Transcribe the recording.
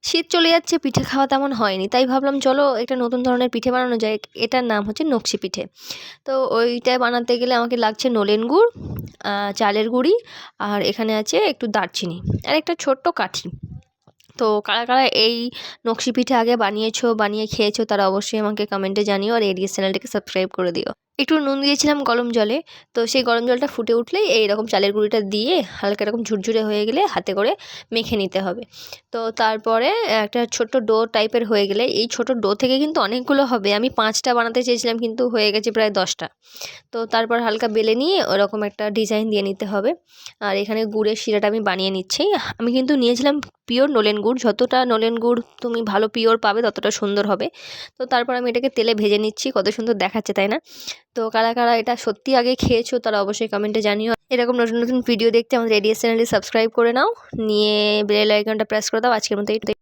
শীত চলে যাচ্ছে, পিঠে খাওয়া তেমন হয়নি, তাই ভাবলাম চলো একটা নতুন ধরনের পিঠে বানানো যায়। এটার নাম হচ্ছে নকশি পিঠে। তো ওইটা বানাতে গেলে আমাকে লাগছে নলেন গুড়, চালের গুঁড়ি, আর এখানে আছে একটু দারচিনি আর একটা ছোট্ট কাঠি। তো কারা কারা এই নকশি পিঠে আগে বানিয়েছো, বানিয়ে খেয়েছো, তারা অবশ্যই আমাকে কমেন্টে জানিও, আর এডিএস চ্যানেলটাকে সাবস্ক্রাইব করে দিও। একটু নুন দিয়েছিলাম গরম জলে, তো সেই গরম জলটা ফুটে উঠলেই এইরকম চালের গুঁড়িটা দিয়ে হালকা এরকম ঝুরঝুরে হয়ে গেলে হাতে করে মেখে নিতে হবে। তো তারপরে একটা ছোট্ট ডো টাইপের হয়ে গেলে, এই ছোট ডো থেকে কিন্তু অনেকগুলো হবে, আমি 5টা বানাতে চেয়েছিলাম কিন্তু হয়ে গেছে প্রায় 10টা। তো তারপর হালকা বেলে নিয়ে ওরকম একটা ডিজাইন দিয়ে নিতে হবে। আর এখানে গুড়ের শিরাটা আমি বানিয়ে নিচ্ছি। আমি কিন্তু নিয়েছিলাম পিওর নলেন গুড়, যতটা নলেন গুড় তুমি ভালো পিওর পাবে ততটা সুন্দর হবে। তো তারপর আমি এটাকে তেলে ভেজে নিচ্ছি, কত সুন্দর দেখাচ্ছে তাই না? তো কারা কারা এটা সত্যি আগে খেয়েছো তারা অবশ্যই কমেন্টে জানিও। এরকম নতুন নতুন ভিডিও দেখতে আমাদের এডিএস চ্যানেলটি সাবস্ক্রাইব করে নাও, নিয়ে বেল আইকনটা প্রেস করে দাও। আজকের মতো